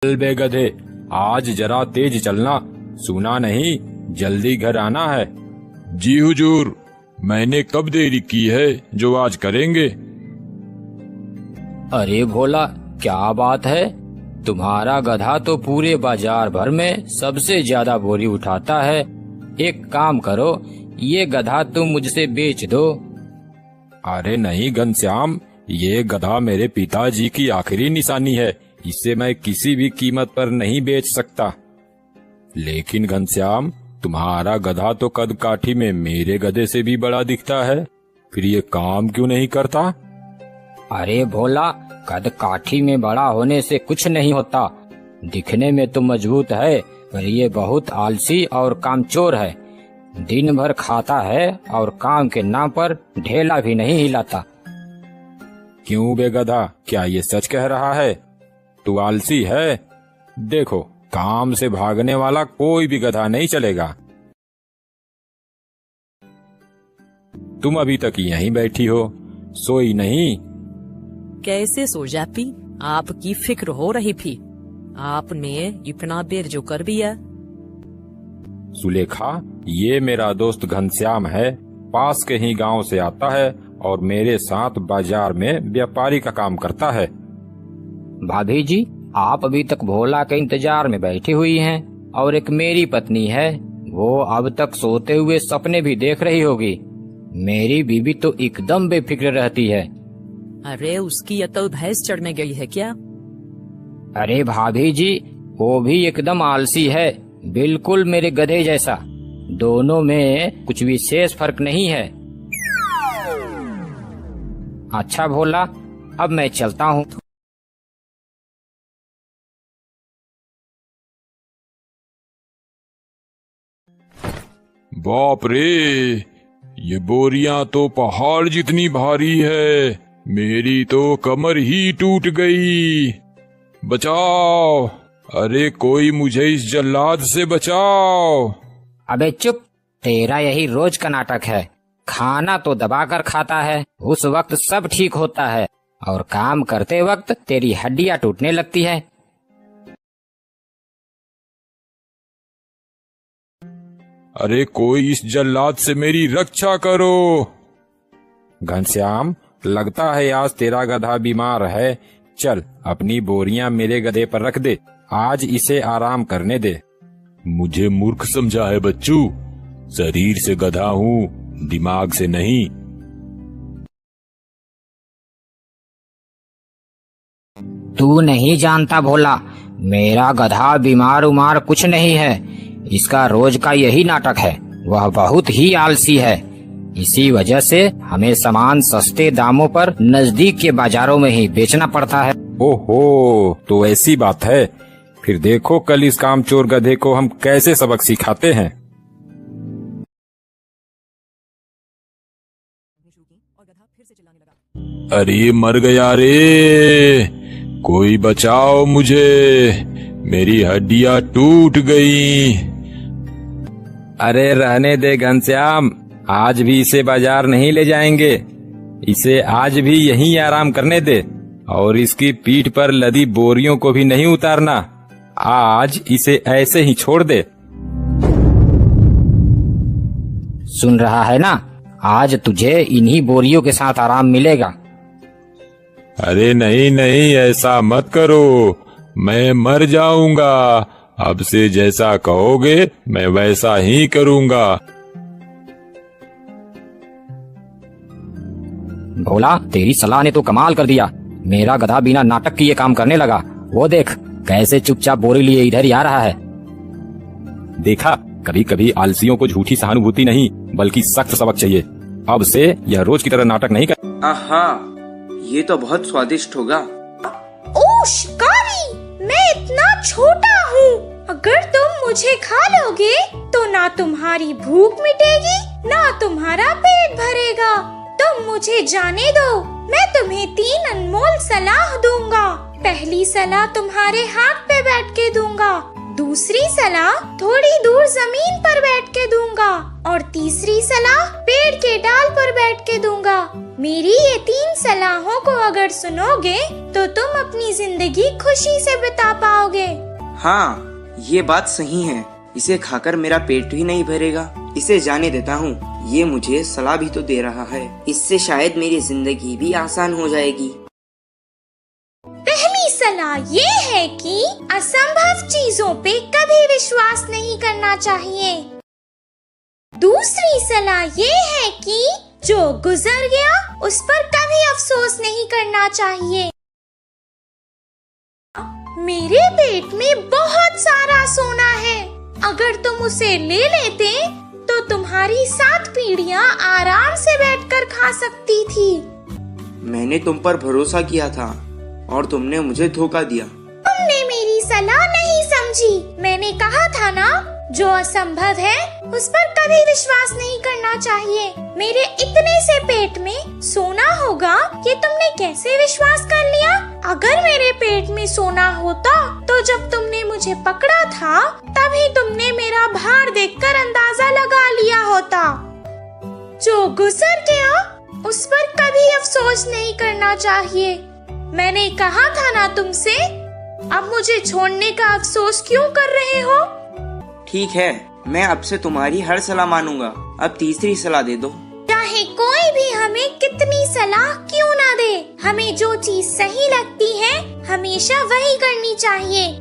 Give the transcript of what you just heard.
चल बे गधे, आज जरा तेज चलना, सुना नहीं जल्दी घर आना है। जी हुजूर, मैंने कब देरी की है जो आज करेंगे। अरे भोला, क्या बात है, तुम्हारा गधा तो पूरे बाजार भर में सबसे ज्यादा बोरी उठाता है। एक काम करो, ये गधा तुम मुझसे बेच दो। अरे नहीं घनश्याम, ये गधा मेरे पिताजी की आखिरी निशानी है, इसे मैं किसी भी कीमत पर नहीं बेच सकता। लेकिन घनश्याम, तुम्हारा गधा तो कद काठी में मेरे गधे से भी बड़ा दिखता है, फिर ये काम क्यों नहीं करता? अरे भोला, कद काठी में बड़ा होने से कुछ नहीं होता। दिखने में तो मजबूत है, पर ये बहुत आलसी और कामचोर है। दिन भर खाता है और काम के नाम पर ढेला भी नहीं हिलाता। क्यों बे गधा, क्या ये सच कह रहा है? तू आलसी है? देखो, काम से भागने वाला कोई भी गधा नहीं चलेगा। तुम अभी तक यहीं बैठी हो, सोई नहीं? कैसे सो जाती, आपकी फिक्र हो रही थी। आपने इतना देर जो कर दिया। सुलेखा, ये मेरा दोस्त घनश्याम है, पास के ही गांव से आता है और मेरे साथ बाजार में व्यापारी का काम करता है। भाभी जी, आप अभी तक भोला के इंतजार में बैठी हुई हैं, और एक मेरी पत्नी है, वो अब तक सोते हुए सपने भी देख रही होगी। मेरी बीवी तो एकदम बेफिक्र रहती है। अरे उसकी अतल भैंस चढ़ने गई है क्या? अरे भाभी जी, वो भी एकदम आलसी है, बिल्कुल मेरे गधे जैसा। दोनों में कुछ विशेष फर्क नहीं है। अच्छा भोला, अब मैं चलता हूँ। बाप रे, ये बोरियां तो पहाड़ जितनी भारी है, मेरी तो कमर ही टूट गई। बचाओ, अरे कोई मुझे इस जल्लाद से बचाओ। अबे चुप, तेरा यही रोज का नाटक है। खाना तो दबाकर खाता है, उस वक्त सब ठीक होता है, और काम करते वक्त तेरी हड्डियां टूटने लगती है। अरे कोई इस जल्लाद से मेरी रक्षा करो। घनश्याम, लगता है आज तेरा गधा बीमार है। चल, अपनी बोरियां मेरे गधे पर रख दे, आज इसे आराम करने दे। मुझे मूर्ख समझा है बच्चू, शरीर से गधा हूँ, दिमाग से नहीं। तू नहीं जानता भोला, मेरा गधा बीमार उमार कुछ नहीं है। इसका रोज का यही नाटक है। वह बहुत ही आलसी है, इसी वजह से हमें सामान सस्ते दामों पर नजदीक के बाजारों में ही बेचना पड़ता है। ओहो, तो ऐसी बात है। फिर देखो कल इस कामचोर गधे को हम कैसे सबक सिखाते हैं। अरे मर गया रे, कोई बचाओ मुझे, मेरी हड्डियां टूट गई। अरे रहने दे घनश्याम, आज भी इसे बाजार नहीं ले जाएंगे। इसे आज भी यहीं आराम करने दे, और इसकी पीठ पर लदी बोरियों को भी नहीं उतारना। आज इसे ऐसे ही छोड़ दे। सुन रहा है ना, आज तुझे इन्हीं बोरियों के साथ आराम मिलेगा। अरे नहीं नहीं, ऐसा मत करो, मैं मर जाऊंगा। अब से जैसा कहोगे मैं वैसा ही करूंगा। भोला, तेरी सलाह ने तो कमाल कर दिया। मेरा गधा बिना नाटक किए काम करने लगा। वो देख कैसे चुपचाप बोरी लिए इधर ही आ रहा है। देखा, कभी कभी आलसियों को झूठी सहानुभूति नहीं बल्कि सख्त सबक चाहिए। अब से यह रोज की तरह नाटक नहीं कर। आहा, ये तो बहुत स्वादिष्ट होगा। ओह शिकारी, मैं इतना छोटा हूँ, अगर तुम मुझे खा लोगे तो ना तुम्हारी भूख मिटेगी ना तुम्हारा पेट भरेगा। तुम मुझे जाने दो, मैं तुम्हें 3 अनमोल सलाह दूंगा। पहली सलाह तुम्हारे हाथ पे बैठ के दूंगा, दूसरी सलाह थोड़ी दूर जमीन पर बैठ के दूंगा, और तीसरी सलाह पेड़ के डाल पर बैठ के दूंगा। मेरी ये 3 सलाहों को अगर सुनोगे तो तुम अपनी जिंदगी खुशी से बिता पाओगे। हाँ, ये बात सही है। इसे खाकर मेरा पेट भी नहीं भरेगा। इसे जाने देता हूँ। ये मुझे सलाह भी तो दे रहा है। इससे शायद मेरी जिंदगी भी आसान हो जाएगी। पहली सलाह ये है कि असंभव चीजों पे कभी विश्वास नहीं करना चाहिए। दूसरी सलाह ये है कि जो गुजर गया उस पर कभी अफसोस नहीं करना चाहिए। मेरे पेट में बहुत सारा सोना है। अगर तुम उसे ले लेते तो तुम्हारी 7 पीढ़ियां आराम से बैठकर खा सकती थी। मैंने तुम पर भरोसा किया था और तुमने मुझे धोखा दिया। तुमने मेरी सलाह नहीं समझी। मैंने कहा था ना, जो असंभव है उस पर कभी विश्वास नहीं करना चाहिए। मेरे इतने से पेट में सोना होगा ये तुमने कैसे विश्वास कर लिया? अगर मेरे पेट में सोना होता तो जब तुमने मुझे पकड़ा था तभी तुमने मेरा भार देखकर अंदाजा लगा लिया होता। जो गुजर गया उस पर कभी अफसोस नहीं करना चाहिए। मैंने कहा था ना तुमसे। अब मुझे छोड़ने का अफसोस क्यों कर रहे हो? ठीक है, मैं अब से तुम्हारी हर सलाह मानूंगा। अब तीसरी सलाह दे दो। चाहे कोई भी हमें कितनी सलाह क्यों ना दे, हमें जो चीज सही लगती है हमेशा वही करनी चाहिए।